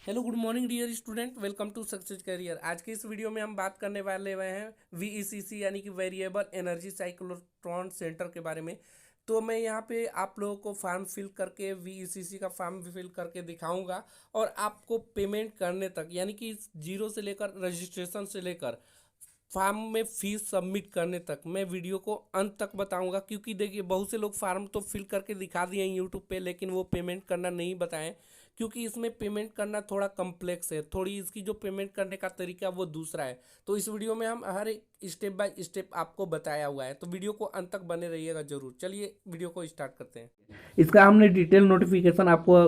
Hello good morning dear student, welcome to success career. आज के इस वीडियो में हम बात करने वाले हुए हैं वीईसीसी यानी कि वेरिएबल एनर्जी साइक्लोट्रॉन सेंटर के बारे में। तो मैं यहाँ पे आप लोगों को फॉर्म फिल करके वीईसीसी का फॉर्म फिल करके दिखाऊंगा और आपको पेमेंट करने तक यानी कि जीरो से लेकर रजिस्ट्रेशन से लेकर फार्म में फीस सबमिट करने तक मैं वीडियो को अंत तक बताऊंगा। क्योंकि देखिए बहुत से लोग फार्म तो फिल करके दिखा दिए हैं यूट्यूब पे, लेकिन वो पेमेंट करना नहीं बताएं। क्योंकि इसमें पेमेंट करना थोड़ा कम्प्लेक्स है, थोड़ी इसकी जो पेमेंट करने का तरीका वो दूसरा है। तो इस वीडियो में हम हर एक स्टेप बाय स्टेप आपको बताया हुआ है, तो वीडियो को अंत तक बने रहिएगा जरूर। चलिए वीडियो को स्टार्ट करते हैं। इसका हमने डिटेल नोटिफिकेशन आपको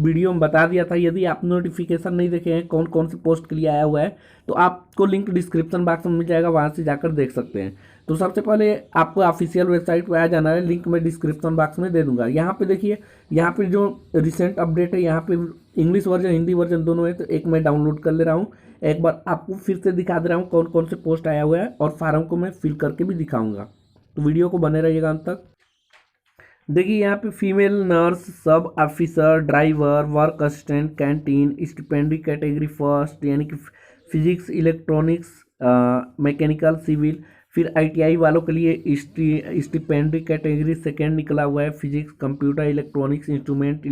वीडियो में बता दिया था। यदि आप नोटिफिकेशन नहीं देखे हैं कौन कौन से पोस्ट के लिए आया हुआ है, तो आपको लिंक डिस्क्रिप्शन बॉक्स में मिल जाएगा, वहाँ से जाकर देख सकते हैं। तो सबसे पहले आपको ऑफिशियल वेबसाइट पर आ जाना है, लिंक मैं डिस्क्रिप्शन बॉक्स में दे दूंगा। यहाँ पे देखिए, यहाँ पे जो रिसेंट अपडेट है, यहाँ पे इंग्लिश वर्जन हिंदी वर्जन दोनों है। तो एक मैं डाउनलोड कर ले रहा हूँ, एक बार आपको फिर से दिखा दे रहा हूँ कौन कौन से पोस्ट आया हुआ है, और फार्म को मैं फिल करके भी दिखाऊंगा। तो वीडियो को बने रहिएगा अंत तक। देखिए यहाँ पे female nurse, sub officer, driver, work assistant, canteen, stipendiary category first यानी कि फिजिक्स, इलेक्ट्रॉनिक्स, मैकेनिकल, सिविल। फिर आईटीआई वालों के लिए स्टिपेंडी कैटेगरी सेकेंड निकला हुआ है, physics, computer, electronics, instrument,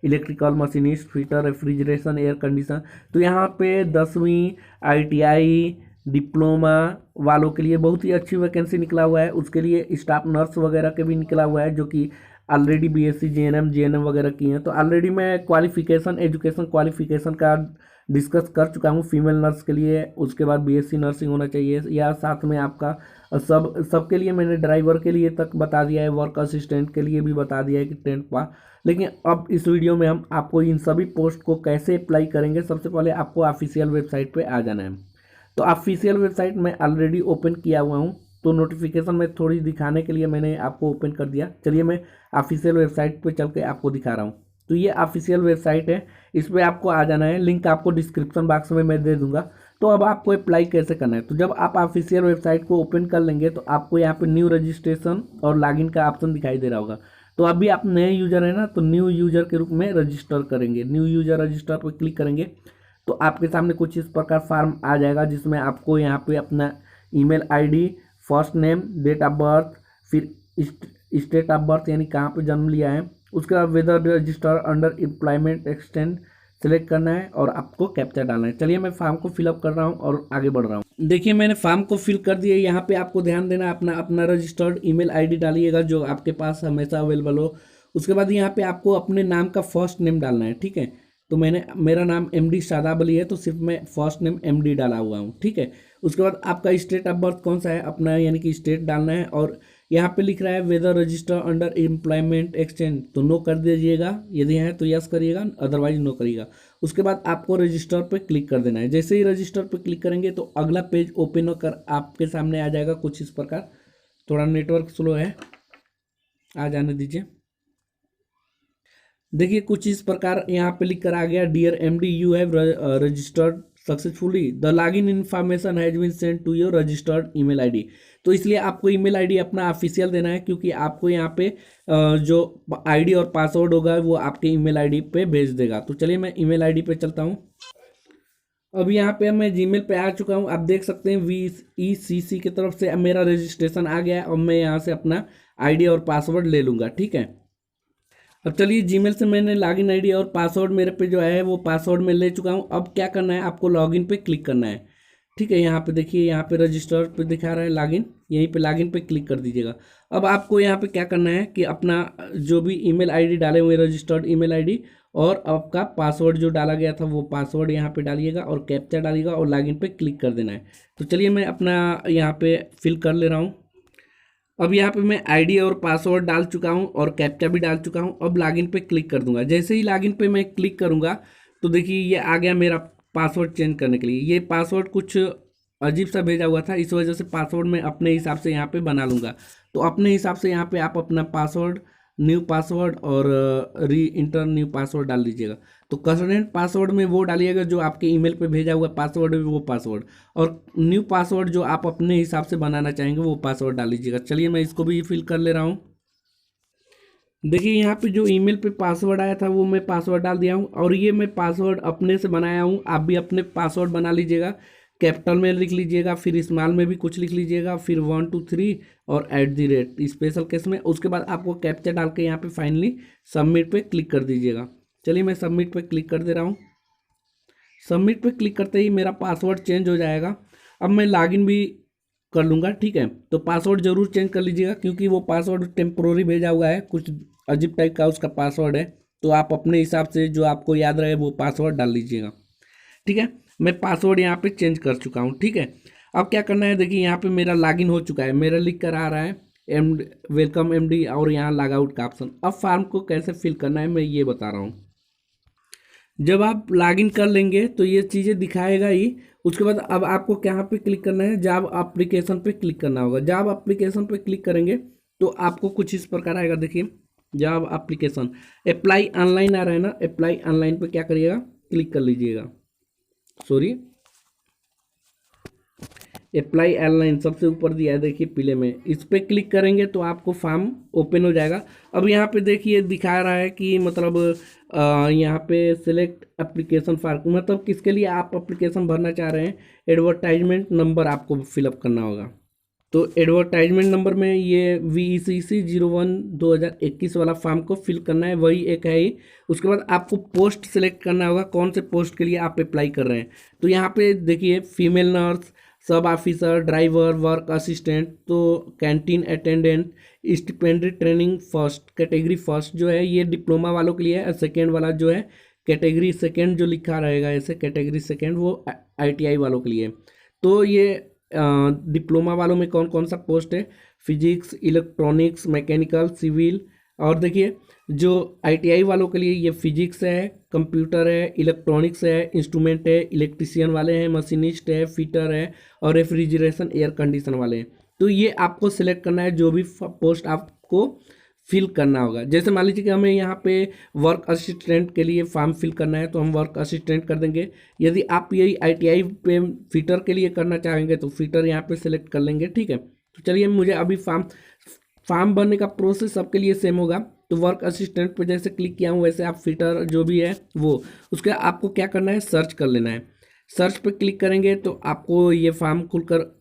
electrical machinist, fitter, refrigeration, air condition. तो यहाँ पे 10वीं आईटीआई डिप्लोमा वालों के लिए बहुत ही अच्छी वैकेंसी निकला हुआ है। उसके लिए स्टाफ नर्स वगैरह के भी निकला हुआ है, जो कि ऑलरेडी बीएससी जीएनएम वगैरह की हैं। तो ऑलरेडी मैं क्वालिफिकेशन, एजुकेशन क्वालिफिकेशन का डिस्कस कर चुका हूँ फीमेल नर्स के लिए। उसके बाद बीएससी नर्सिंग होना चाहिए, या साथ में आपका सबके लिए मैंने ड्राइवर के लिए तक बता दिया है, वर्क असिस्टेंट के लिए भी बता दिया है कि 10th पास। लेकिन अब इस वीडियो में हम आपको इन सभी पोस्ट को कैसे अप्लाई करेंगे, सबसे पहले आपको ऑफिशियल वेबसाइट पे आ जाना है। तो ऑफिशियल वेबसाइट मैं ऑलरेडी ओपन किया हुआ हूँ, तो नोटिफिकेशन में थोड़ी दिखाने के लिए मैंने आपको ओपन कर दिया। चलिए मैं ऑफिशियल वेबसाइट पे चल के आपको दिखा रहा हूँ। तो ये ऑफिशियल वेबसाइट है, इस पर आपको आ जाना है। लिंक आपको डिस्क्रिप्शन बॉक्स में मैं दे दूंगा। तो अब आपको अप्लाई कैसे करना है, तो जब आप ऑफिशियल वेबसाइट को ओपन कर लेंगे तो आपको यहाँ पे न्यू रजिस्ट्रेशन और लॉगिन का ऑप्शन दिखाई दे रहा होगा। तो अभी आप नए यूजर है ना, तो न्यू यूजर के रूप में रजिस्टर करेंगे। न्यू यूजर रजिस्टर पर क्लिक करेंगे तो आपके सामने कुछ इस प्रकार फॉर्म आ जाएगा, जिसमें आपको यहाँ पे अपना email ID, first name, date of birth, फिर स्टेट ऑफ बर्थ यानी कहाँ पे जन्म लिया है, उसके बाद whether register under employment extend select करना है और आपको कैप्चा डालना है। चलिए मैं फॉर्म को फिलअप कर रहा हूँ और आगे बढ़ रहा हूँ। देखिए मैंने फॉर्म को फिल कर दिया। यहाँ पे आपको ध्यान देना, अपना अपना रजिस्टर्ड ईमेल आईडी डालिएगा जो आपके पास हमेशा अवेलेबल हो। उसके बाद यहाँ पे आपको अपने नाम का फर्स्ट नेम डालना है, ठीक है। तो मेरा नाम एमडी शादाब अली है, तो सिर्फ मैं फर्स्ट नेम एमडी डाला हुआ हूँ, ठीक है। उसके बाद आपका स्टेट ऑफ बर्थ कौन सा है अपना, यानी कि स्टेट डालना है। और यहाँ पे लिख रहा है whether register under employment exchange, तो नो कर दीजिएगा, यदि है तो यस करिएगा, अदरवाइज नो करिएगा। उसके बाद आपको रजिस्टर पे क्लिक कर देना है। जैसे ही रजिस्टर पे क्लिक करेंगे तो अगला पेज ओपन होकर आपके सामने आ जाएगा कुछ इस प्रकार। थोड़ा नेटवर्क स्लो है, आ जाने दीजिए। देखिए कुछ इस प्रकार यहाँ पे लिख कर आ गया, dear MD you have registered successfully, the login information has been send to your registered email ID. तो इसलिए आपको ईमेल आईडी अपना ऑफिशियल देना है, क्योंकि आपको यहाँ पे जो आईडी और पासवर्ड होगा वो आपके ईमेल आईडी पे भेज देगा। तो चलिए मैं ईमेल आईडी पे चलता हूँ। अब यहाँ पे मैं जीमेल पे आ चुका हूँ, आप देख सकते हैं वीईसीसी की तरफ से मेरा रजिस्ट्रेशन आ गया। और मैं यहाँ से अपना आईडी और पासवर्ड ले लूँगा, ठीक है। अब चलिए जीमेल से मैंने लॉगिन आईडी और पासवर्ड मेरे पे जो है वो पासवर्ड मैं ले चुका हूँ। अब क्या करना है, आपको लॉगिन पे क्लिक करना है, ठीक है। यहाँ पे देखिए, यहाँ पे रजिस्टर पे दिखा रहा है लॉगिन, यहीं पे लॉगिन पे क्लिक कर दीजिएगा। अब आपको यहाँ पे क्या करना है कि अपना जो भी ईमेल आईडी डाले हुए रजिस्टर्ड ईमेल आईडी और आपका पासवर्ड जो डाला गया था वो पासवर्ड यहाँ पे डालिएगा और कैप्चा डालिएगा और लॉगिन पे क्लिक कर देना है। तो चलिए मैं अपना यहाँ पे फिल कर ले रहा हूँ। अब यहाँ पे मैं आईडी और पासवर्ड डाल चुका हूँ और कैप्चा भी डाल चुका हूँ। अब लॉगिन पे क्लिक कर दूंगा। जैसे ही लॉगिन पे मैं क्लिक करूँगा तो देखिए ये आ गया मेरा पासवर्ड चेंज करने के लिए। ये पासवर्ड कुछ अजीब सा भेजा हुआ था, इस वजह से पासवर्ड मैं अपने हिसाब से यहाँ पे बना लूँगा। तो अपने हिसाब से यहाँ पे आप अपना पासवर्ड, न्यू पासवर्ड और री इंटर न्यू पासवर्ड डाल दीजिएगा। तो करंट पासवर्ड में वो डालिएगा जो आपके ईमेल पे भेजा हुआ पासवर्ड है वो पासवर्ड, और न्यू पासवर्ड जो आप अपने हिसाब से बनाना चाहेंगे वो पासवर्ड डाल लीजिएगा। चलिए मैं इसको भी फिल कर ले रहा हूँ। देखिए यहाँ पे जो ईमेल पे पासवर्ड आया था वो मैं पासवर्ड डाल दिया हूँ, और ये मैं पासवर्ड अपने से बनाया हूँ। आप भी अपने पासवर्ड बना लीजिएगा, कैपिटल में लिख लीजिएगा, फिर स्मॉल में भी कुछ लिख लीजिएगा, फिर 1 2 3 और @ स्पेशल केस में। उसके बाद आपको कैप्चा डाल के यहाँ पे फाइनली सबमिट पे क्लिक कर दीजिएगा। चलिए मैं सबमिट पे क्लिक कर दे रहा हूँ। सबमिट पे क्लिक करते ही मेरा पासवर्ड चेंज हो जाएगा। अब मैं लॉगिन भी कर लूँगा, ठीक है। तो पासवर्ड ज़रूर चेंज कर लीजिएगा, क्योंकि वो पासवर्ड टेम्प्रोरी भेजा हुआ है, कुछ अजीब टाइप का उसका पासवर्ड है। तो आप अपने हिसाब से जो आपको याद रहे वो पासवर्ड डाल लीजिएगा, ठीक है। मैं पासवर्ड यहाँ पे चेंज कर चुका हूँ, ठीक है। अब क्या करना है, देखिए यहाँ पे मेरा लॉगिन हो चुका है, मेरा लिख कर आ रहा है वेलकम MD, और यहाँ लॉग आउट का ऑप्शन। अब फॉर्म को कैसे फिल करना है मैं ये बता रहा हूँ। जब आप लॉगिन कर लेंगे तो ये चीज़ें दिखाएगा ही। उसके बाद अब आपको कहाँ पे क्लिक करना है, जॉब एप्लीकेशन पे क्लिक करना होगा। जॉब एप्लीकेशन पे क्लिक करेंगे तो आपको कुछ इस प्रकार आएगा। देखिए जॉब एप्लीकेशन अप्लाई ऑनलाइन आ रहा है ना, अप्लाई ऑनलाइन पे क्या करिएगा, क्लिक कर लीजिएगा। सॉरी, अप्लाई ऑनलाइन सबसे ऊपर दिया है, देखिए पीले में, इस पर क्लिक करेंगे तो आपको फॉर्म ओपन हो जाएगा। अब यहाँ पे देखिए दिखा रहा है कि मतलब यहाँ पे सिलेक्ट एप्लीकेशन फॉर्म, मतलब किसके लिए आप एप्लीकेशन भरना चाह रहे हैं। एडवर्टाइजमेंट नंबर आपको फिलअप करना होगा। तो एडवर्टाइजमेंट नंबर में ये VECC 01/2021 वाला फॉर्म को फिल करना है, वही एक है ही। उसके बाद आपको पोस्ट सेलेक्ट करना होगा, कौन से पोस्ट के लिए आप अप्लाई कर रहे हैं। तो यहाँ पे देखिए female nurse, sub officer, driver, work assistant, तो canteen attendant, stipendiary training first category. First जो है ये डिप्लोमा वालों के लिए है, और सेकेंड वाला जो है कैटेगरी सेकेंड जो लिखा रहेगा ऐसे कैटेगरी सेकेंड, वो ITI वालों के लिए है। तो ये डिप्लोमा वालों में कौन कौन सा पोस्ट है, फिजिक्स, इलेक्ट्रॉनिक्स, मैकेनिकल, सिविल। और देखिए जो ITI वालों के लिए ये फिजिक्स है, कंप्यूटर है, इलेक्ट्रॉनिक्स है, इंस्ट्रूमेंट है, इलेक्ट्रिशियन वाले हैं, मशीनिस्ट है, फिटर है, और रेफ्रिजरेशन एयर कंडीशन वाले हैं। तो ये आपको सिलेक्ट करना है, जो भी पोस्ट आपको फिल करना होगा। जैसे मान लीजिए कि हमें यहाँ पे वर्क असिस्टेंट के लिए फॉर्म फिल करना है, तो हम वर्क असिस्टेंट कर देंगे। यदि आप यही ITI पे फिटर के लिए करना चाहेंगे तो फिटर यहाँ पे सिलेक्ट कर लेंगे, ठीक है। तो चलिए मुझे अभी फॉर्म भरने का प्रोसेस सबके लिए सेम होगा। तो वर्क असिस्टेंट पे जैसे क्लिक किया हूँ, वैसे आप फिटर जो भी है वो, उसके आपको क्या करना है, सर्च कर लेना है। सर्च पे क्लिक करेंगे तो आपको ये फॉर्म खुलकर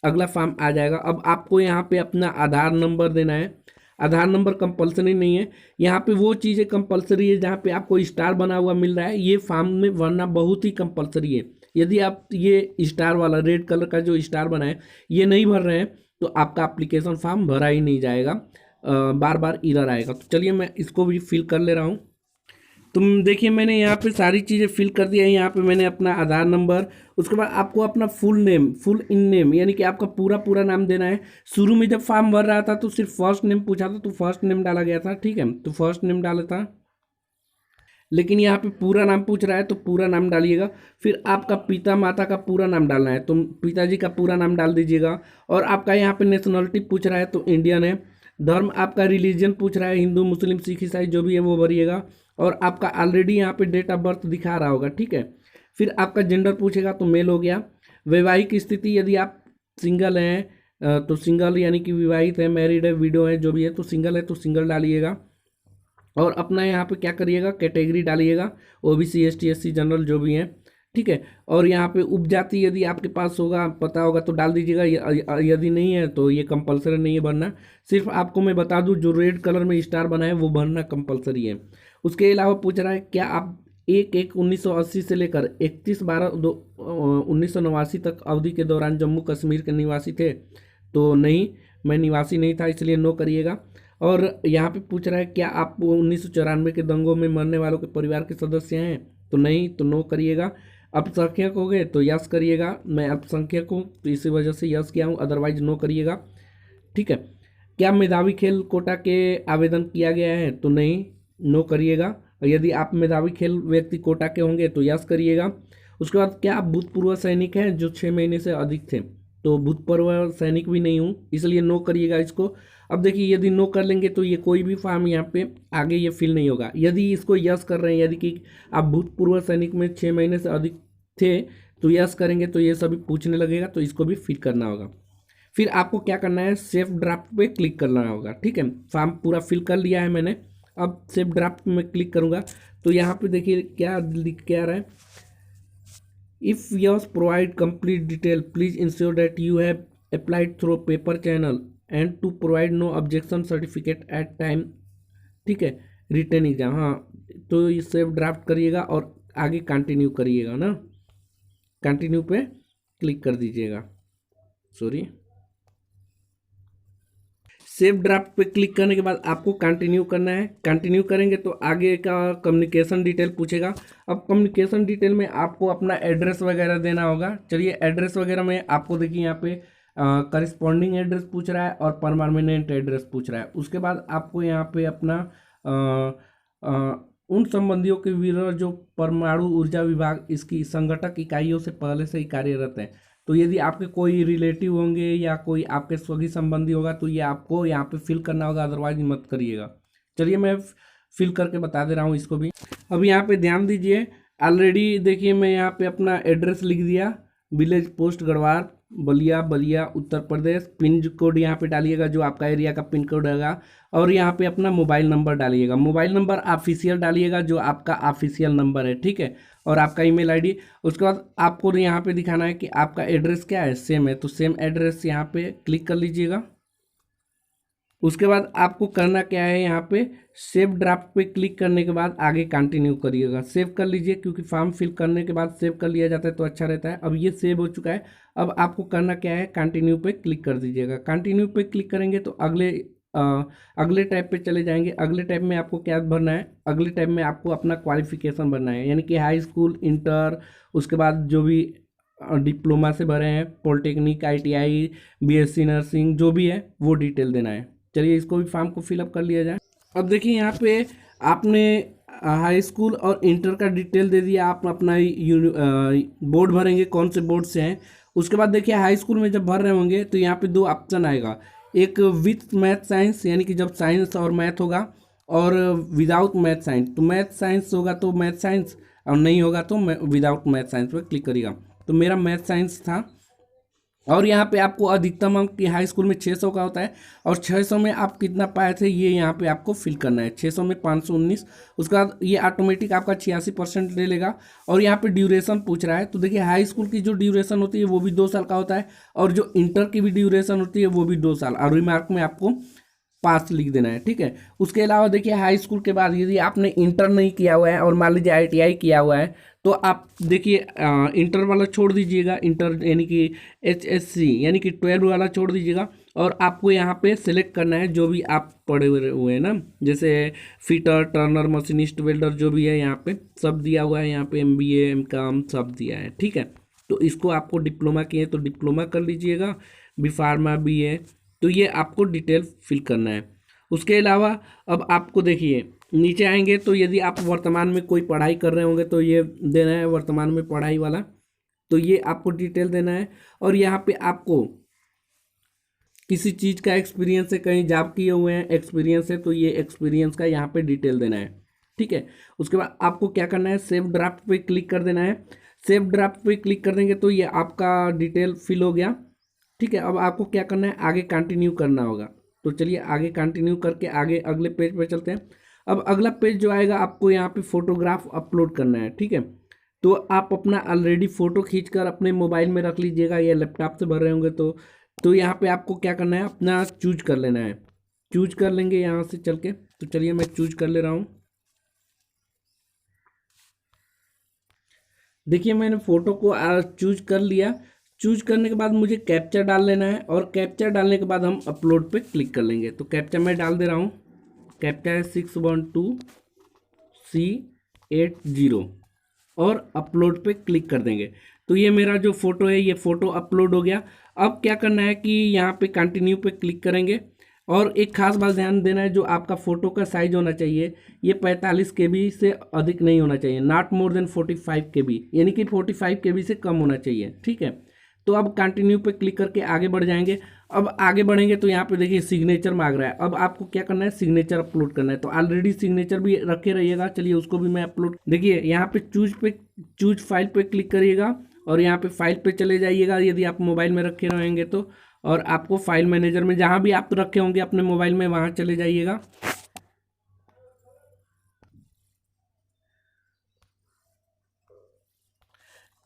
अगला फॉर्म आ जाएगा। अब आपको यहाँ पे अपना आधार नंबर देना है। आधार नंबर कंपलसरी नहीं है, यहाँ पे वो चीज़ें कंपलसरी है जहाँ पे आपको स्टार बना हुआ मिल रहा है, ये फॉर्म में भरना बहुत ही कंपलसरी है। यदि आप ये स्टार वाला रेड कलर का जो स्टार बना है ये नहीं भर रहे हैं तो आपका एप्लीकेशन फॉर्म भरा ही नहीं जाएगा, बार बार एरर आएगा। तो चलिए मैं इसको भी फिल कर ले रहा हूँ। तुम देखिए मैंने यहाँ पे सारी चीज़ें फिल कर दी है। यहाँ पे मैंने अपना आधार नंबर, उसके बाद आपको अपना full name, full in name, यानी कि आपका पूरा पूरा नाम देना है। शुरू में जब फॉर्म भर रहा था तो सिर्फ फर्स्ट नेम पूछा था, तो फर्स्ट नेम डाला गया था, ठीक है, तो फर्स्ट नेम डाला था। लेकिन यहाँ पे पूरा नाम पूछ रहा है तो पूरा नाम डालिएगा। फिर आपका पिता माता का पूरा नाम डालना है, तो पिताजी का पूरा नाम डाल दीजिएगा। और आपका यहाँ पे नेशनलिटी पूछ रहा है तो इंडियन है। धर्म आपका रिलीजन पूछ रहा है, हिंदू, मुस्लिम, सिख, ईसाई जो भी है वो भरिएगा। और आपका ऑलरेडी यहाँ पे डेट ऑफ बर्थ दिखा रहा होगा, ठीक है। फिर आपका जेंडर पूछेगा तो मेल हो गया। वैवाहिक स्थिति, यदि आप सिंगल हैं तो सिंगल यानी कि विवाहित है, मैरिड है, विडो है, जो भी है तो सिंगल है तो सिंगल डालिएगा। और अपना यहाँ पे क्या करिएगा, कैटेगरी डालिएगा, OBC ST SC जनरल जो भी हैं, ठीक है। और यहाँ पे उपजाति यदि आपके पास होगा, पता होगा तो डाल दीजिएगा, यदि नहीं है तो ये कंपलसरी नहीं है भरना। सिर्फ आपको मैं बता दूं जो रेड कलर में स्टार बना है वो भरना कंपलसरी है। उसके अलावा पूछ रहा है क्या आप 1/1/1980 से लेकर 31/12/1989 तक अवधि के दौरान जम्मू कश्मीर के निवासी थे। तो नहीं, मैं निवासी नहीं था, इसलिए नो करिएगा। और यहाँ पे पूछ रहा है क्या आप 1994 के दंगों में मरने वालों के परिवार के सदस्य हैं। तो नहीं, तो नो करिएगा। अल्पसंख्यक हो गए तो यस करिएगा, मैं अल्पसंख्यक हूँ तो इसी वजह से यस किया हूँ, अदरवाइज नो करिएगा, ठीक है। क्या मेधावी खेल कोटा के आवेदन किया गया है। तो नहीं, नो करिएगा। यदि आप मेधावी खेल व्यक्ति कोटा के होंगे तो यस करिएगा। उसके बाद क्या आप भूतपूर्व सैनिक हैं जो 6 महीने से अधिक थे। तो भूतपूर्व सैनिक भी नहीं हूँ, इसलिए नो करिएगा इसको। अब देखिए यदि नो कर लेंगे तो ये कोई भी फॉर्म यहाँ पे आगे ये फिल नहीं होगा। यदि इसको यस कर रहे हैं, यदि कि आप भूतपूर्व सैनिक में 6 महीने से अधिक थे तो यस करेंगे तो ये सभी पूछने लगेगा, तो इसको भी फिल करना होगा। फिर आपको क्या करना है, सेव ड्राफ्ट पे क्लिक करना होगा। ठीक है, फॉर्म पूरा फिल कर लिया है मैंने। अब सेव ड्राफ्ट में क्लिक करूँगा तो यहाँ पे देखिए क्या लिख के आ रहा है, if yes provide complete detail please ensure that you have applied through paper channel and to provide no objection certificate at time. ठीक है, रिटर्न एग्जाम, हाँ तो ये सेव ड्राफ्ट करिएगा और आगे कंटिन्यू करिएगा ना, कंटिन्यू पे क्लिक कर दीजिएगा। सॉरी, सेव ड्राफ्ट पे क्लिक करने के बाद आपको कंटिन्यू करना है। कंटिन्यू करेंगे तो आगे का कम्युनिकेशन डिटेल पूछेगा। अब कम्युनिकेशन डिटेल में आपको अपना एड्रेस वगैरह देना होगा। चलिए एड्रेस वगैरह में आपको देखिए यहाँ पे करस्पॉन्डिंग एड्रेस पूछ रहा है और परमानेंट एड्रेस पूछ रहा है। उसके बाद आपको यहाँ पे अपना अ, उन संबंधियों के विवरण जो परमाणु ऊर्जा विभाग इसकी संगठक इकाइयों से पहले से ही कार्यरत है। तो यदि आपके कोई रिलेटिव होंगे या कोई आपके स्वगी संबंधी होगा तो ये आपको यहाँ पे फिल करना होगा, अदरवाइज मत करिएगा। चलिए मैं फिल करके बता दे रहा हूँ इसको भी। अब यहाँ पे ध्यान दीजिए, ऑलरेडी देखिए मैं यहाँ पे अपना एड्रेस लिख दिया, village post Garhwar Ballia Uttar Pradesh. Pin code यहाँ पे डालिएगा जो आपका एरिया का पिन कोड होगा, और यहाँ पे अपना मोबाइल नंबर डालिएगा। मोबाइल नंबर ऑफिशियल डालिएगा जो आपका ऑफिशियल नंबर है। ठीक है, और आपका ईमेल आईडी। उसके बाद आपको यहाँ पे दिखाना है कि आपका एड्रेस क्या है, सेम है, तो सेम एड्रेस यहाँ पे क्लिक कर लीजिएगा। उसके बाद आपको करना क्या है, यहाँ पे सेव ड्राफ्ट पे क्लिक करने के बाद आगे कंटिन्यू करिएगा। सेव कर लीजिए क्योंकि फॉर्म फिल करने के बाद सेव कर लिया जाता है तो अच्छा रहता है। अब ये सेव हो चुका है। अब आपको करना क्या है, कंटिन्यू पे क्लिक कर दीजिएगा। कंटिन्यू पे क्लिक करेंगे तो अगले टैब पे चले जाएंगे। अगले टैब में आपको क्या भरना है, अगले टैब में आपको अपना क्वालिफिकेशन भरना है, यानी कि हाई स्कूल, इंटर, उसके बाद जो भी डिप्लोमा से भरे हैं, पॉलिटेक्निक, ITI, BSc नर्सिंग, जो भी है वो डिटेल देना है। चलिए इसको भी फॉर्म को फिलअप कर लिया जाए। अब देखिए यहाँ पे आपने हाई स्कूल और इंटर का डिटेल दे दिया। आप अपना बोर्ड भरेंगे कौन से बोर्ड से हैं। उसके बाद देखिए हाई स्कूल में जब भर रहे होंगे तो यहाँ पे 2 ऑप्शन आएगा, एक विथ मैथ साइंस यानी कि जब साइंस और मैथ होगा, और विदाउट मैथ साइंस। तो मैथ साइंस होगा तो मैथ साइंस, और नहीं होगा तो विदाउट मैथ साइंस पर क्लिक करिएगा। तो मेरा मैथ साइंस था। और यहाँ पे आपको अधिकतम अंक की हाई स्कूल में 600 का होता है, और 600 में आप कितना पाए थे ये यहाँ पे आपको फिल करना है। 600 में 519। उसके बाद ये ऑटोमेटिक आपका 86% ले लेगा। और यहाँ पे ड्यूरेशन पूछ रहा है, तो देखिए हाई स्कूल की जो ड्यूरेशन होती है वो भी 2 साल का होता है, और जो इंटर की भी ड्यूरेशन होती है वो भी 2 साल। और रिमार्क में आपको पास लिख देना है। ठीक है, उसके अलावा देखिए हाई स्कूल के बाद यदि आपने इंटर नहीं किया हुआ है और मान लीजिए ITI किया हुआ है तो आप देखिए इंटर वाला छोड़ दीजिएगा, इंटर यानी कि HSC यानी कि 12 वाला छोड़ दीजिएगा, और आपको यहाँ पे सिलेक्ट करना है जो भी आप पढ़े हुए हैं ना, जैसे फिटर, टर्नर, मशीनिस्ट, वेल्डर, जो भी है यहाँ पे सब दिया हुआ है। यहाँ पे MBA, MCOM सब दिया है। ठीक है, तो इसको आपको डिप्लोमा किए तो डिप्लोमा कर लीजिएगा, बी फार्मा, BA, तो ये आपको डिटेल फिल करना है। उसके अलावा अब आपको देखिए नीचे आएंगे तो यदि आप वर्तमान में कोई पढ़ाई कर रहे होंगे तो ये देना है वर्तमान में पढ़ाई वाला, तो ये आपको डिटेल देना है। और यहाँ पे आपको किसी चीज़ का एक्सपीरियंस है, कहीं जॉब किए हुए हैं, एक्सपीरियंस है, तो ये एक्सपीरियंस का यहाँ पे डिटेल देना है। ठीक है, उसके बाद आपको क्या करना है, सेव ड्राफ्ट पे क्लिक कर देना है। सेव ड्राफ्ट पे क्लिक कर देंगे तो ये आपका डिटेल फिल हो गया। ठीक है, अब आपको क्या करना है, आगे कंटिन्यू करना होगा। तो चलिए आगे कंटिन्यू करके आगे अगले पेज पे चलते हैं। अब अगला पेज जो आएगा आपको यहाँ पे फोटोग्राफ अपलोड करना है। ठीक है, तो आप अपना ऑलरेडी फ़ोटो खींचकर अपने मोबाइल में रख लीजिएगा या लैपटॉप से भर रहे होंगे तो यहाँ पे आपको क्या करना है, अपना चूज कर लेना है। चूज कर लेंगे यहाँ से चल के, तो चलिए मैं चूज कर ले रहा हूँ। देखिए मैंने फ़ोटो को चूज कर लिया। चूज करने के बाद मुझे कैप्चा डाल लेना है, और कैप्चा डालने के बाद हम अपलोड पे क्लिक कर लेंगे। तो कैप्चा मैं डाल दे रहा हूँ, कैप्चा है 612C80, और अपलोड पे क्लिक कर देंगे। तो ये मेरा जो फ़ोटो है ये फ़ोटो अपलोड हो गया। अब क्या करना है कि यहाँ पे कंटिन्यू पे क्लिक करेंगे, और एक खास बात ध्यान देना है, जो आपका फ़ोटो का साइज़ होना चाहिए ये 45 KB से अधिक नहीं होना चाहिए, नॉट मोर देन 45 KB, यानी कि 45 KB से कम होना चाहिए। ठीक है, तो अब कंटिन्यू पे क्लिक करके आगे बढ़ जाएंगे। अब आगे बढ़ेंगे तो यहाँ पे देखिए सिग्नेचर मांग रहा है। अब आपको क्या करना है, सिग्नेचर अपलोड करना है। तो ऑलरेडी सिग्नेचर भी रखे रहिएगा। चलिए उसको भी मैं अपलोड, देखिए यहाँ पे चूज फाइल पे क्लिक करिएगा, और यहाँ पे फाइल पे चले जाइएगा यदि आप मोबाइल में रखे रहेंगे तो, और आपको फाइल मैनेजर में जहाँ भी आप रखे होंगे अपने मोबाइल में वहाँ चले जाइएगा।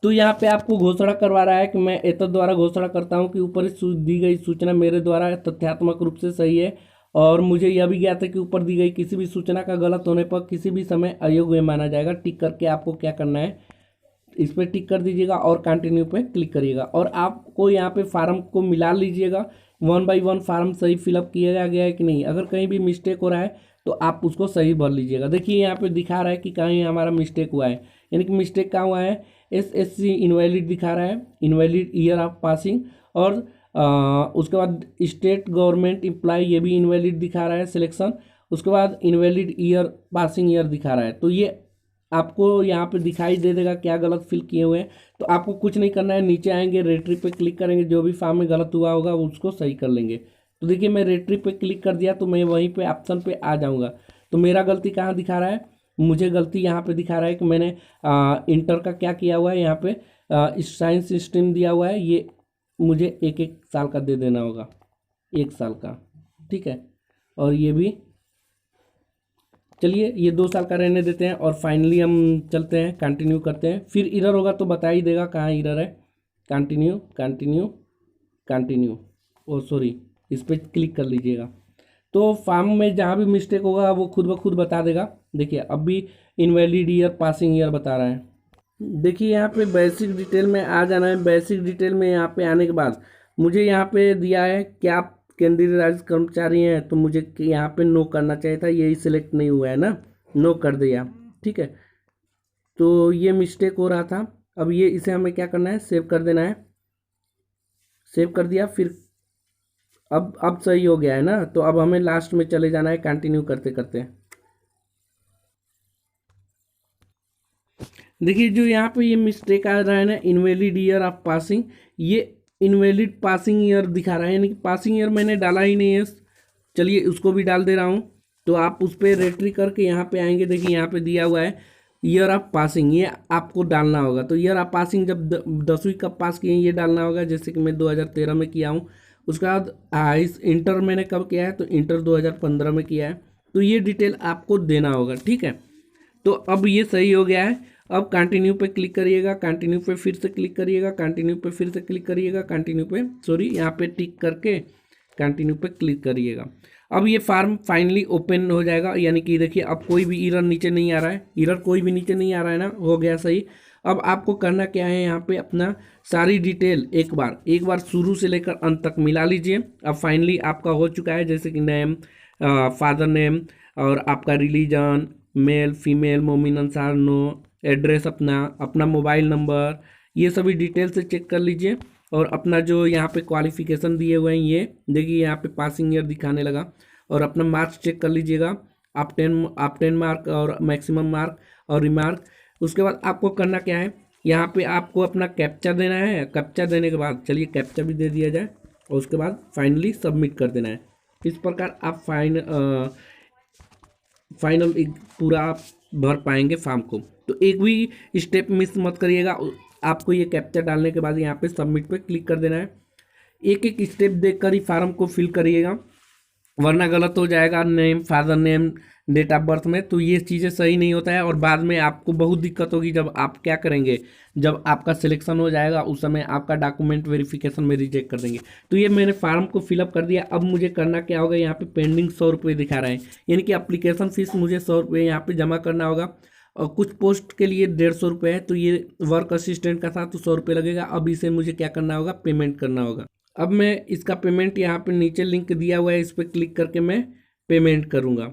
तो यहाँ पे आपको घोषणा करवा रहा है कि मैं एतद द्वारा घोषणा करता हूँ कि ऊपर दी गई सूचना मेरे द्वारा तथ्यात्मक रूप से सही है और मुझे यह भी ज्ञात है कि ऊपर दी गई किसी भी सूचना का गलत होने पर किसी भी समय अयोग्य माना जाएगा। टिक करके आपको क्या करना है, इस पर टिक कर दीजिएगा और कंटिन्यू पे क्लिक करिएगा और आपको यहाँ पे फार्म को मिला लीजिएगा। 1 बाई 1 फार्म सही फिलअप किया गया है कि नहीं, अगर कहीं भी मिस्टेक हो रहा है तो आप उसको सही भर लीजिएगा। देखिए यहाँ पे दिखा रहा है कि कहीं हमारा मिस्टेक हुआ है, यानी कि मिस्टेक कहाँ हुआ है, SSC इनवैलिड दिखा रहा है, इनवैलिड ईयर ऑफ पासिंग। और उसके बाद स्टेट गवर्नमेंट एम्प्लॉय ये भी इनवैलिड दिखा रहा है सिलेक्शन। उसके बाद इनवैलिड ईयर पासिंग ईयर दिखा रहा है। तो ये आपको यहाँ पे दिखाई दे देगा क्या गलत फिल किए हुए हैं। तो आपको कुछ नहीं करना है, नीचे आएंगे रेट्री पे क्लिक करेंगे, जो भी फॉर्म में गलत हुआ होगा उसको सही कर लेंगे। तो देखिए मैं रेट्री पे क्लिक कर दिया तो मैं वहीं पे ऑप्शन पे आ जाऊँगा। तो मेरा गलती कहाँ दिखा रहा है, मुझे गलती यहाँ पे दिखा रहा है कि मैंने इंटर का क्या किया हुआ है, यहाँ पे साइंस स्ट्रीम दिया हुआ है, ये मुझे 1 साल का दे देना होगा, 1 साल का, ठीक है। और ये भी चलिए ये 2 साल का रहने देते हैं और फाइनली हम चलते हैं कंटिन्यू करते हैं। फिर इरर होगा तो बता ही देगा कहाँ इरर है। कंटिन्यू कंटिन्यू कंटिन्यू, ओ सॉरी, इस पर क्लिक कर लीजिएगा। तो फॉर्म में जहाँ भी मिस्टेक होगा वो खुद ब खुद बता देगा। देखिए अब भी इनवैलिड ईयर पासिंग ईयर बता रहा है। देखिए यहाँ पे बेसिक डिटेल में आ जाना है। बेसिक डिटेल में यहाँ पे आने के बाद मुझे यहाँ पे दिया है कि आप केंद्रीय राज्य कर्मचारी हैं, तो मुझे यहाँ पे नो करना चाहिए था, यही सिलेक्ट नहीं हुआ है ना, नो कर दिया, ठीक है। तो ये मिस्टेक हो रहा था। अब ये इसे हमें क्या करना है, सेव कर देना है। सेव कर दिया, फिर अब सही हो गया है ना। तो अब हमें लास्ट में चले जाना है कंटिन्यू करते करते। देखिए जो यहाँ पे ये मिस्टेक आ रहा है ना, इनवैलिड ईयर ऑफ पासिंग, ये इनवैलिड पासिंग ईयर दिखा रहा है, यानी कि पासिंग ईयर मैंने डाला ही नहीं है। चलिए उसको भी डाल दे रहा हूँ। तो आप उस पर रेट्री करके यहाँ पे आएंगे, देखिए यहाँ पे दिया हुआ है ईयर ऑफ पासिंग, ये आपको डालना होगा। तो ईयर ऑफ पासिंग जब 10वीं कब पास किए ये डालना होगा, जैसे कि मैं 2013 में किया हूँ। उसके बाद इस इंटर मैंने कब किया है, तो इंटर 2015 में किया है। तो ये डिटेल आपको देना होगा, ठीक है। तो अब ये सही हो गया है। अब कंटिन्यू पे क्लिक करिएगा, कंटिन्यू पे फिर से क्लिक करिएगा, कंटिन्यू पे फिर से क्लिक करिएगा, कंटिन्यू पे सॉरी यहाँ पे टिक करके कंटिन्यू पे क्लिक करिएगा। अब ये फार्म फाइनली ओपन हो जाएगा, यानी कि देखिए अब कोई भी एरर नीचे नहीं आ रहा है, एरर कोई भी नीचे नहीं आ रहा है ना, हो गया सही। अब आपको करना क्या है, यहाँ पे अपना सारी डिटेल एक बार शुरू से लेकर अंत तक मिला लीजिए। अब फाइनली आपका हो चुका है, जैसे कि नेम, फादर नेम और आपका रिलीजन, मेल फीमेल, मोमिन अंसार, नो, एड्रेस अपना मोबाइल नंबर, ये सभी डिटेल से चेक कर लीजिए। और अपना जो यहाँ पे क्वालिफिकेशन दिए हुए हैं, ये देखिए यहाँ पे पासिंग ईयर दिखाने लगा। और अपना मार्क्स चेक कर लीजिएगा, आप 10 मार्क और मैक्सिमम मार्क और रिमार्क। उसके बाद आपको करना क्या है, यहाँ पे आपको अपना कैप्चा देना है। कैप्चा देने के बाद चलिए कैप्चा भी दे दिया जाए और उसके बाद फाइनली सबमिट कर देना है। इस प्रकार आप फाइनल एक पूरा आप भर पाएंगे फॉर्म को। तो एक भी स्टेप मिस मत करिएगा। आपको ये कैप्चर डालने के बाद यहाँ पे सबमिट पे क्लिक कर देना है। एक एक स्टेप देखकर ही फार्म को फिल करिएगा, वरना गलत हो जाएगा name, father name, date of birth में। तो ये चीज़ें सही नहीं होता है और बाद में आपको बहुत दिक्कत होगी। जब आप क्या करेंगे, जब आपका सिलेक्शन हो जाएगा उस समय आपका डॉक्यूमेंट वेरिफिकेशन में रिजेक्ट कर देंगे। तो ये मैंने फार्म को फिलअप कर दिया। अब मुझे करना क्या होगा, यहाँ पे पेंडिंग 100 रुपये दिखा रहा है, यानी कि अप्लीकेशन फीस मुझे 100 रुपये यहाँ पे जमा करना होगा। और कुछ पोस्ट के लिए 150 रुपये है, तो ये वर्क असिस्टेंट का था तो 100 रुपये लगेगा। अब इसे मुझे क्या करना होगा, पेमेंट करना होगा। अब मैं इसका पेमेंट यहाँ पे नीचे लिंक दिया हुआ है, इस पर क्लिक करके मैं पेमेंट करूँगा।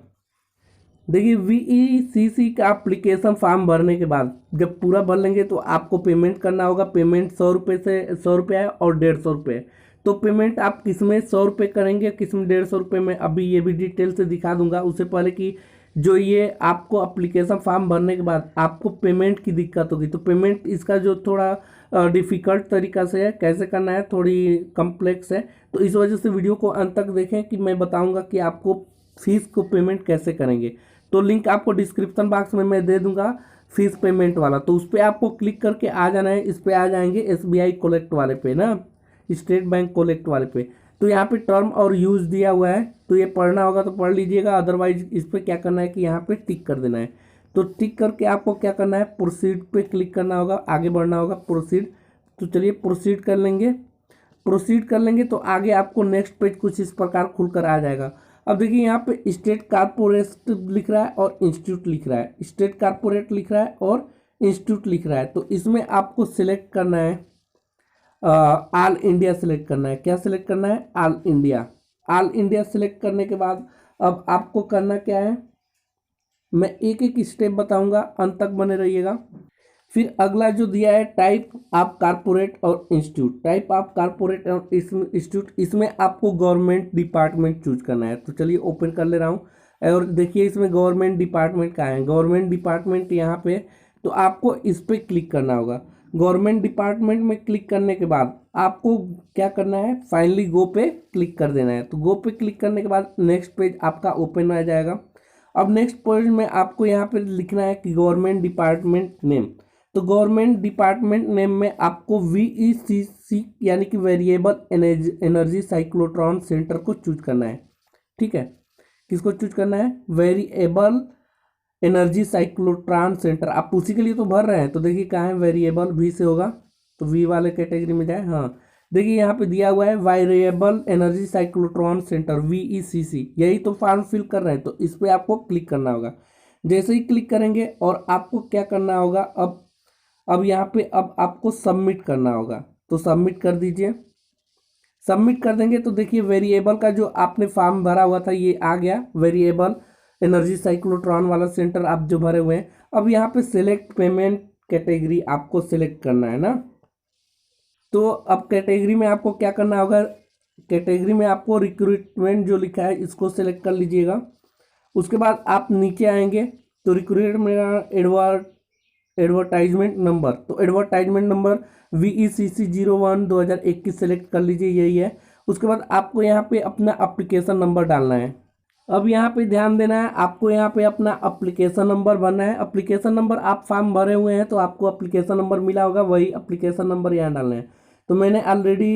देखिए VECC का एप्लीकेशन फॉर्म भरने के बाद जब पूरा भर लेंगे तो आपको पेमेंट करना होगा। पेमेंट 100 रुपये से 100 रुपये है और 150 रुपये। तो पेमेंट आप किस में 100 रुपये करेंगे, किस में 150 रुपये में, अभी ये भी डिटेल से दिखा दूंगा। उससे पहले कि जो ये आपको एप्लीकेशन फॉर्म भरने के बाद आपको पेमेंट की दिक्कत होगी, तो पेमेंट इसका जो थोड़ा डिफ़िकल्ट तरीका से है, कैसे करना है, थोड़ी कम्प्लेक्स है। तो इस वजह से वीडियो को अंत तक देखें कि मैं बताऊंगा कि आपको फीस को पेमेंट कैसे करेंगे। तो लिंक आपको डिस्क्रिप्शन बॉक्स में मैं दे दूंगा फीस पेमेंट वाला, तो उस पर आपको क्लिक करके आ जाना है। इस पर आ जाएंगे SBI कलेक्ट वाले पे ना, स्टेट बैंक कलेक्ट वाले पे। तो यहाँ पे टर्म और यूज दिया हुआ है, तो ये पढ़ना होगा तो पढ़ लीजिएगा, अदरवाइज इस पर क्या करना है कि यहाँ पे टिक कर देना है। तो टिक करके आपको क्या करना है, प्रोसीड पे क्लिक करना होगा, आगे बढ़ना होगा, प्रोसीड। तो चलिए प्रोसीड कर लेंगे। प्रोसीड कर लेंगे तो आगे आपको नेक्स्ट पेज कुछ इस प्रकार खुलकर आ जाएगा। अब देखिए यहाँ पे स्टेट कारपोरेट लिख रहा है और इंस्टीट्यूट लिख रहा है, स्टेट कारपोरेट लिख रहा है और इंस्टीट्यूट लिख रहा है। तो इसमें आपको सिलेक्ट करना है ऑल इंडिया सिलेक्ट करना है। क्या सिलेक्ट करना है, all India. All India select करने के बाद अब आपको करना क्या है, मैं एक एक स्टेप बताऊंगा, अंत तक बने रहिएगा। फिर अगला जो दिया है टाइप आप कारपोरेट और इंस्टीट्यूट, टाइप आप कारपोरेट और इंस्टीट्यूट, इसमें आपको गवर्नमेंट डिपार्टमेंट चूज करना है। तो चलिए ओपन कर ले रहा हूँ और देखिए इसमें गवर्नमेंट डिपार्टमेंट का है, गवर्नमेंट डिपार्टमेंट यहाँ पे। तो आपको इस पर क्लिक करना होगा। गवर्नमेंट डिपार्टमेंट में क्लिक करने के बाद आपको क्या करना है, फाइनली गो पे क्लिक कर देना है। तो गो पे क्लिक करने के बाद नेक्स्ट पेज आपका ओपन आ जाएगा। अब नेक्स्ट पेज में आपको यहाँ पे लिखना है कि गवर्नमेंट डिपार्टमेंट नेम। तो गवर्नमेंट डिपार्टमेंट नेम में आपको VECC यानी कि वेरिएबल एनर्जी साइक्लोट्रॉन सेंटर को चूज करना है। ठीक है, किसको चूज करना है, वेरिएबल एनर्जी साइक्लोट्रॉन सेंटर। आप उसी के लिए तो भर रहे हैं, तो देखिए कहाँ है, वेरिएबल V से होगा तो V वाले कैटेगरी में जाए। हाँ देखिए यहाँ पे दिया हुआ है variable energy cyclotron centre VECC, यही तो फॉर्म फिल कर रहे हैं। तो इस पर आपको क्लिक करना होगा। जैसे ही क्लिक करेंगे और आपको क्या करना होगा, अब यहाँ पे अब आपको सबमिट करना होगा। तो सबमिट कर दीजिए। सबमिट कर देंगे तो देखिए वेरिएबल का जो आपने फॉर्म भरा हुआ था ये आ गया, वेरिएबल एनर्जी साइक्लोट्रॉन वाला सेंटर आप जो भरे हुए हैं। अब यहाँ पे सिलेक्ट पेमेंट कैटेगरी आपको सिलेक्ट करना है ना। तो अब कैटेगरी में आपको क्या करना होगा, कैटेगरी में आपको रिक्रूटमेंट जो लिखा है इसको सिलेक्ट कर लीजिएगा। उसके बाद आप नीचे आएंगे तो रिक्रूटमेंट एडवर्टाइजमेंट नंबर, तो एडवर्टाइजमेंट नंबर VECC 01/2021 सेलेक्ट कर लीजिए, यही है। उसके बाद आपको यहाँ पे अपना एप्लीकेशन नंबर डालना है। अब यहाँ पे ध्यान देना है, आपको यहाँ पे अपना एप्लीकेशन नंबर भरना है। एप्लीकेशन नंबर आप फॉर्म भरे हुए हैं तो आपको एप्लीकेशन नंबर मिला होगा, वही एप्लीकेशन नंबर यहाँ डालना है। तो मैंने ऑलरेडी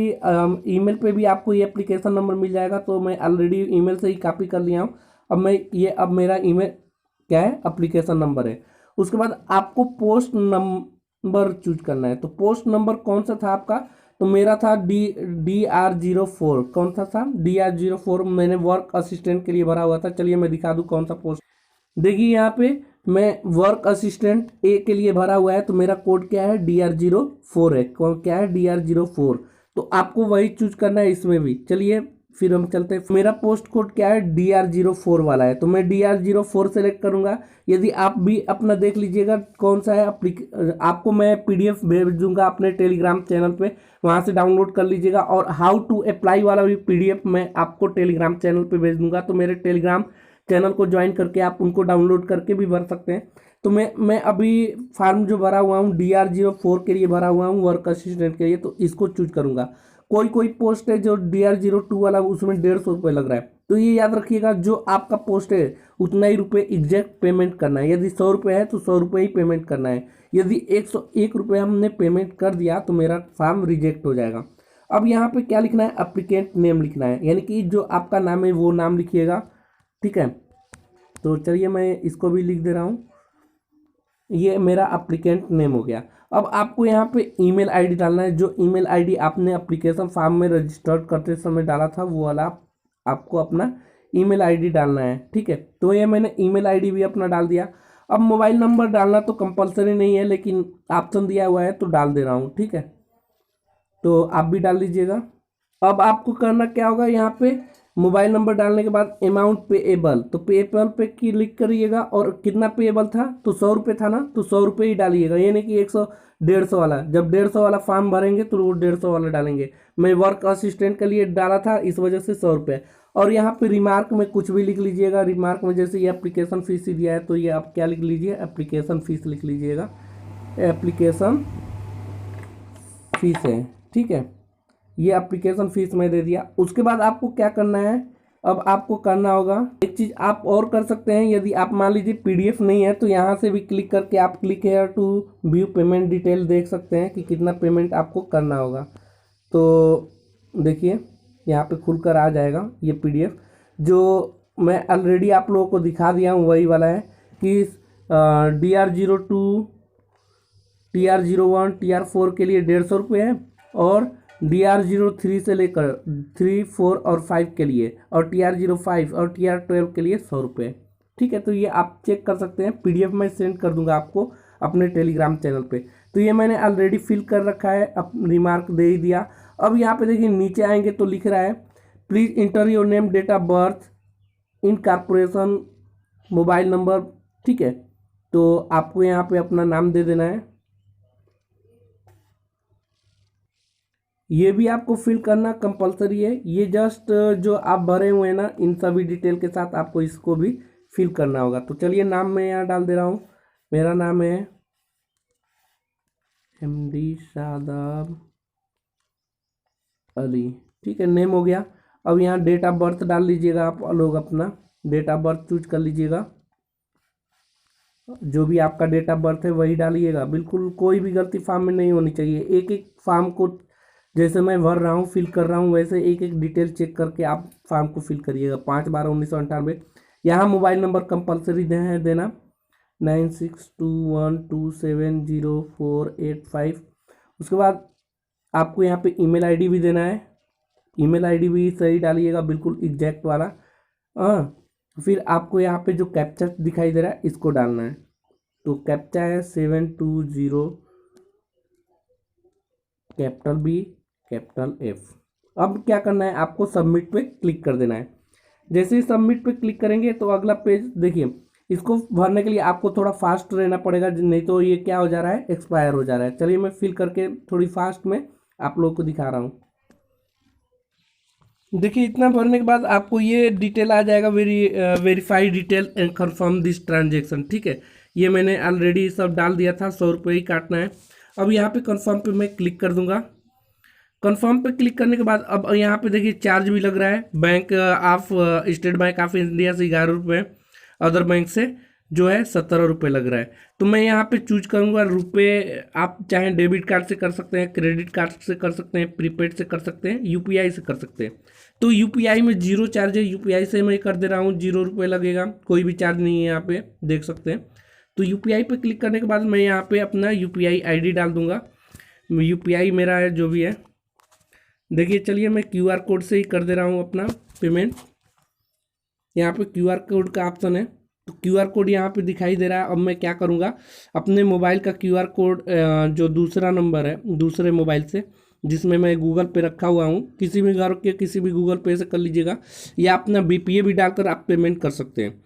ईमेल पे भी आपको ये एप्लीकेशन नंबर मिल जाएगा, तो मैं ऑलरेडी ईमेल से ही कॉपी कर लिया हूँ। अब मेरा ईमेल क्या है, एप्लीकेशन नंबर है। उसके बाद आपको पोस्ट नंबर चूज करना है। तो पोस्ट नंबर कौन सा था आपका, तो मेरा था DR04। कौन सा था, DR04। मैंने वर्क असिस्टेंट के लिए भरा हुआ था। चलिए मैं दिखा दूँ कौन सा पोस्ट। देखिए यहाँ पे मैं वर्क असिस्टेंट A के लिए भरा हुआ है, तो मेरा कोड क्या है, DR04 है। क्या है, DR04। तो आपको वही चूज करना है इसमें भी। चलिए फिर हम चलते हैं। मेरा पोस्ट कोड क्या है, DR04 वाला है, तो मैं DR04 सेलेक्ट करूंगा। यदि आप भी अपना देख लीजिएगा कौन सा है, आपको मैं PDF भेज दूंगा अपने टेलीग्राम चैनल पे, वहां से डाउनलोड कर लीजिएगा। और हाउ टू अप्लाई वाला भी PDF मैं आपको टेलीग्राम चैनल पे भेज दूंगा, तो मेरे टेलीग्राम चैनल को ज्वाइन करके आप उनको डाउनलोड करके भी भर सकते हैं। तो मैं अभी फॉर्म जो भरा हुआ हूँ DR04 के लिए भरा हुआ हूँ, वर्क असिस्टेंट के लिए, तो इसको चूज करूंगा। कोई कोई पोस्ट है जो DR02 वाला, उसमें 150 रुपये लग रहा है। तो ये याद रखिएगा, जो आपका पोस्ट है उतना ही रुपये एग्जैक्ट पेमेंट करना है। यदि 100 रुपये है तो 100 रुपये ही पेमेंट करना है। यदि 101 रुपये हमने पेमेंट कर दिया तो मेरा फॉर्म रिजेक्ट हो जाएगा। अब यहाँ पे क्या लिखना है, एप्लीकेंट नेम लिखना है, यानी कि जो आपका नाम है वो नाम लिखिएगा। ठीक है, तो चलिए मैं इसको भी लिख दे रहा हूँ। ये मेरा एप्लीकेंट नेम हो गया। अब आपको यहाँ पे ईमेल आईडी डालना है, जो ईमेल आईडी आपने एप्लीकेशन फॉर्म में रजिस्टर्ड करते समय डाला था वो वाला आपको अपना ईमेल आईडी डालना है। ठीक है, तो ये मैंने ईमेल आईडी भी अपना डाल दिया। अब मोबाइल नंबर डालना तो कंपलसरी नहीं है, लेकिन ऑप्शन दिया हुआ है तो डाल दे रहा हूँ। ठीक है, तो आप भी डाल लीजिएगा। अब आपको करना क्या होगा, यहाँ पे मोबाइल नंबर डालने के बाद अमाउंट पेएबल, तो पेएबल पे क्लिक करिएगा। और कितना पेएबल था, तो 100 रुपये था ना, तो 100 रुपये ही डालिएगा, ये नहीं कि 100 150 वाला। जब 150 वाला फॉर्म भरेंगे तो वो 150 वाला डालेंगे। मैं वर्क असिस्टेंट के लिए डाला था, इस वजह से 100 रुपये। और यहाँ पे रिमार्क में कुछ भी लिख लीजिएगा। रिमार्क में जैसे ये एप्लीकेशन फीस ही दिया है, तो ये आप क्या लिख लीजिए, एप्लीकेशन फीस लिख लीजिएगा, एप्लीकेशन फीस है। ठीक है, ये एप्लीकेशन फीस मैं दे दिया। उसके बाद आपको क्या करना है, अब आपको करना होगा एक चीज़ आप और कर सकते हैं। यदि आप मान लीजिए PDF नहीं है तो यहाँ से भी क्लिक करके आप click here to view payment detail देख सकते हैं कि कितना पेमेंट आपको करना होगा। तो देखिए यहाँ पे खुलकर आ जाएगा ये पीडीएफ। जो मैं ऑलरेडी आप लोगों को दिखा दिया हूँ वही वाला है कि DR02, TR01, TR4 के लिए 150 है, और DR03 से लेकर 3, 4 और 5 के लिए, और TR05 और TR12 के लिए 100 रुपये। ठीक है, तो ये आप चेक कर सकते हैं। पीडीएफ मैं सेंड कर दूंगा आपको अपने टेलीग्राम चैनल पे। तो ये मैंने ऑलरेडी फिल कर रखा है, अब रिमार्क दे ही दिया। अब यहाँ पे देखिए नीचे आएंगे तो लिख रहा है please enter your name, date of birth, incorporation, mobile number. ठीक है, तो आपको यहाँ पे अपना नाम दे देना है। ये भी आपको फिल करना कंपलसरी है। ये जस्ट जो आप भरे हुए हैं ना, इन सभी डिटेल के साथ आपको इसको भी फिल करना होगा। तो चलिए नाम मैं यहाँ डाल दे रहा हूँ। मेरा नाम है MD शादाब अली। ठीक है, नेम हो गया। अब यहाँ डेट ऑफ बर्थ डाल लीजिएगा, आप लोग अपना डेट ऑफ बर्थ चूज कर लीजिएगा। जो भी आपका डेट ऑफ बर्थ है वही डालिएगा, बिल्कुल कोई भी गलती फॉर्म में नहीं होनी चाहिए। एक एक फॉर्म को जैसे मैं भर रहा हूँ, फिल कर रहा हूँ, वैसे एक एक डिटेल चेक करके आप फॉर्म को फिल करिएगा। 5/12/1998। यहाँ मोबाइल नंबर कंपलसरी देना 9621270485। उसके बाद आपको यहाँ पे ईमेल आईडी भी देना है। ईमेल आईडी भी सही डालिएगा, बिल्कुल एग्जैक्ट वाला। फिर आपको यहाँ पे जो कैप्चा दिखाई दे रहा है इसको डालना है। तो कैप्चा है 720, कैपिटल B, कैपिटल F। अब क्या करना है, आपको सबमिट पे क्लिक कर देना है। जैसे ही सबमिट पे क्लिक करेंगे तो अगला पेज देखिए, इसको भरने के लिए आपको थोड़ा फास्ट रहना पड़ेगा, नहीं तो ये क्या हो जा रहा है, एक्सपायर हो जा रहा है। चलिए मैं फिल करके थोड़ी फास्ट में आप लोगों को दिखा रहा हूँ। देखिए इतना भरने के बाद आपको ये डिटेल आ जाएगा, verify detail and confirm this transaction. ठीक है, ये मैंने ऑलरेडी सब डाल दिया था, 100 रुपये ही काटना है। अब यहाँ पे कंफर्म पे मैं क्लिक कर दूंगा। कंफर्म पे क्लिक करने के बाद अब यहाँ पे देखिए चार्ज भी लग रहा है। Bank of state bank of India से 11 रुपये, अदर बैंक से जो है 17 रुपये लग रहा है। तो मैं यहाँ पे चूज करूँगा रुपये। आप चाहे डेबिट कार्ड से कर सकते हैं, क्रेडिट कार्ड से कर सकते हैं, प्रीपेड से कर सकते हैं, UPI से कर सकते हैं। तो UPI में 0 चार्ज है, UPI से मैं कर दे रहा हूँ, 0 रुपये लगेगा, कोई भी चार्ज नहीं है, यहाँ पे देख सकते हैं। तो UPI पे क्लिक करने के बाद मैं यहाँ पे अपना UPI ID डाल दूंगा। UPI मेरा है जो भी है। देखिए चलिए मैं QR कोड से ही कर दे रहा हूँ अपना पेमेंट। यहाँ पे QR कोड का ऑप्शन है, तो QR कोड यहाँ पे दिखाई दे रहा है। अब मैं क्या करूँगा, अपने मोबाइल का QR कोड जो दूसरा नंबर है दूसरे मोबाइल से, जिसमें मैं गूगल पे रखा हुआ हूँ, किसी भी घर के किसी भी गूगल पे से कर लीजिएगा, या अपना BPA भी डालकर आप पेमेंट कर सकते हैं।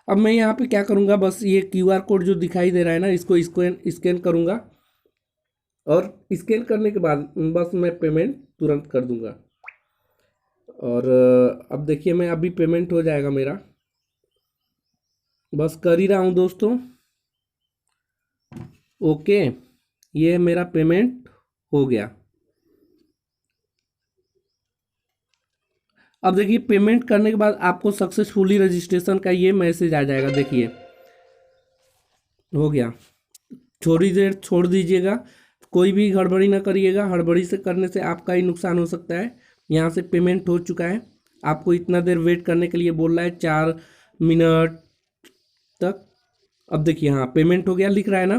अब मैं यहाँ पे क्या करूँगा, बस ये QR कोड जो दिखाई दे रहा है ना, इसको स्कैन करूँगा, और स्कैन करने के बाद बस मैं पेमेंट तुरंत कर दूँगा। और अब देखिए मैं अभी पेमेंट हो जाएगा मेरा, बस कर ही रहा हूँ दोस्तों। ओके, ये मेरा पेमेंट हो गया। अब देखिए पेमेंट करने के बाद आपको सक्सेसफुली रजिस्ट्रेशन का ये मैसेज आ जाएगा। देखिए हो गया, थोड़ी देर छोड़ दीजिएगा, कोई भी गड़बड़ी ना करिएगा, हड़बड़ी से करने से आपका ही नुकसान हो सकता है। यहाँ से पेमेंट हो चुका है, आपको इतना देर वेट करने के लिए बोल रहा है, 4 मिनट तक। अब देखिए हाँ पेमेंट हो गया, लिख रहा है ना,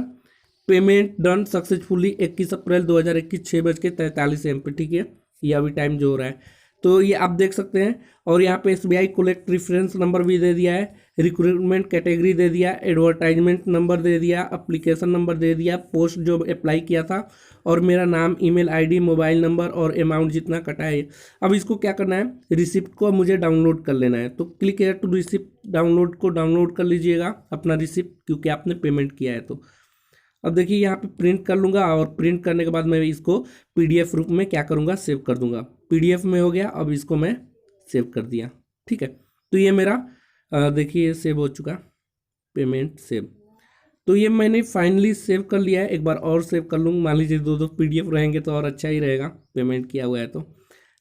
पेमेंट डन सक्सेसफुली 21 अप्रैल 2021 6:43 पे। ठीक है, ये अभी टाइम जो हो रहा है, तो ये आप देख सकते हैं। और यहाँ पे SBI कलेक्ट रेफरेंस नंबर भी दे दिया है, रिक्रूटमेंट कैटेगरी दे दिया, एडवर्टाइजमेंट नंबर दे दिया, एप्लीकेशन नंबर दे दिया, पोस्ट जो अप्लाई किया था, और मेरा नाम, ईमेल आईडी, मोबाइल नंबर और अमाउंट जितना कटा है। अब इसको क्या करना है, रिसिप्ट को मुझे डाउनलोड कर लेना है। तो click here to receipt, download को डाउनलोड कर लीजिएगा अपना रिसिप्ट, क्योंकि आपने पेमेंट किया है। तो अब देखिए यहाँ पे प्रिंट कर लूँगा, और प्रिंट करने के बाद मैं इसको PDF रूप में क्या करूँगा, सेव कर दूँगा। PDF में हो गया, अब इसको मैं सेव कर दिया। ठीक है, तो ये मेरा देखिए सेव हो चुका, पेमेंट सेव। तो ये मैंने फाइनली सेव कर लिया है। एक बार और सेव कर लूँगा, मान लीजिए 2 PDF रहेंगे तो और अच्छा ही रहेगा, पेमेंट किया हुआ है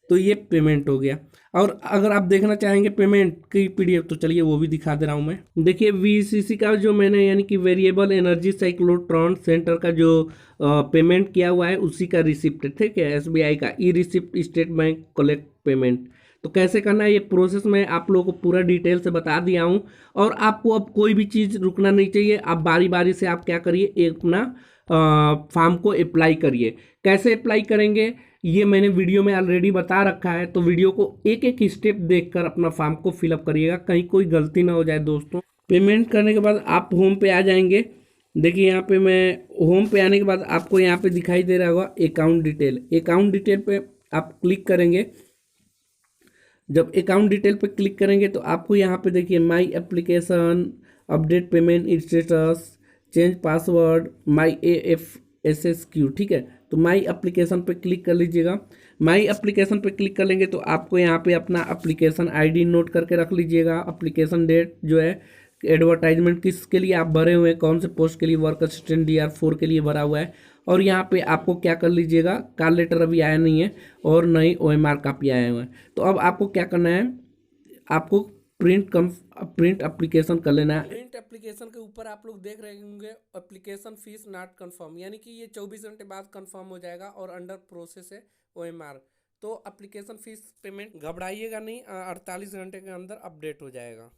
तो ये पेमेंट हो गया। और अगर आप देखना चाहेंगे पेमेंट की PDF, तो चलिए वो भी दिखा दे रहा हूँ मैं। देखिए VECC का जो मैंने यानी कि वेरिएबल एनर्जी साइक्लोट्रॉन सेंटर का जो पेमेंट किया हुआ है, उसी का रिसिप्ट है। ठीक है, SBI का e receipt, state bank collect payment. तो कैसे करना है ये प्रोसेस मैं आप लोगों को पूरा डिटेल से बता दिया हूँ। और आपको अब कोई भी चीज़ रुकना नहीं चाहिए, आप बारी बारी से आप क्या करिए, एक अपना फॉर्म को अप्लाई करिए। कैसे अप्लाई करेंगे ये मैंने वीडियो में ऑलरेडी बता रखा है, तो वीडियो को एक एक स्टेप देखकर अपना फॉर्म को फिलअप करिएगा, कहीं कोई गलती ना हो जाए दोस्तों। पेमेंट करने के बाद आप होम पे आ जाएंगे। देखिए यहाँ पे मैं होम पे आने के बाद आपको यहाँ पे दिखाई दे रहा होगा अकाउंट डिटेल। अकाउंट डिटेल पे आप क्लिक करेंगे। जब अकाउंट डिटेल पे क्लिक करेंगे तो आपको यहाँ पे देखिए my application, update payment status, change password, my AFSSQ, ठीक है। तो माई एप्लीकेशन पे क्लिक कर लीजिएगा। माई एप्लीकेशन पे क्लिक कर लेंगे तो आपको यहाँ पे अपना एप्लीकेशन ID नोट करके रख लीजिएगा। एप्लीकेशन डेट जो है, एडवर्टाइजमेंट किसके लिए आप भरे हुए हैं, कौन से पोस्ट के लिए, वर्क असिस्टेंट DR4 के लिए भरा हुआ है। और यहाँ पे आपको क्या कर लीजिएगा, कॉल लेटर अभी आया नहीं है और नई OMR कॉपी आए हुए हैं। तो अब आपको क्या करना है, आपको प्रिंट एप्लीकेशन कर लेना है। प्रिंट एप्लीकेशन के ऊपर आप लोग देख रहे होंगे एप्लीकेशन फीस नॉट कंफर्म, यानी कि ये 24 घंटे बाद कंफर्म हो जाएगा और अंडर प्रोसेस है OMR। तो एप्लीकेशन फीस पेमेंट घबराइएगा नहीं, 48 घंटे के अंदर अपडेट हो जाएगा।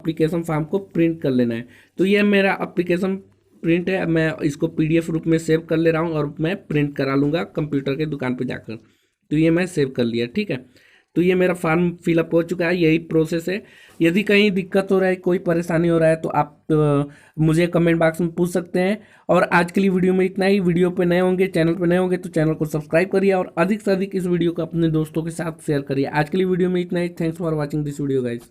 एप्लीकेशन फॉर्म को प्रिंट कर लेना है। तो ये मेरा एप्लीकेशन प्रिंट है, मैं इसको PDF रूप में सेव कर ले रहा हूँ और मैं प्रिंट करा लूँगा कंप्यूटर के दुकान पे जाकर। तो ये मैं सेव कर लिया, ठीक है। तो ये मेरा फॉर्म फिलअप हो चुका है, यही प्रोसेस है। यदि कहीं दिक्कत हो रहा है, कोई परेशानी हो रहा है तो आप मुझे कमेंट बॉक्स में पूछ सकते हैं। और आज के लिए वीडियो में इतना ही। वीडियो पे नए होंगे, चैनल पे नए होंगे तो चैनल को सब्सक्राइब करिए और अधिक से अधिक इस वीडियो को अपने दोस्तों के साथ शेयर करिए। आज के लिए वीडियो में इतना ही। Thanks for watching this video guys.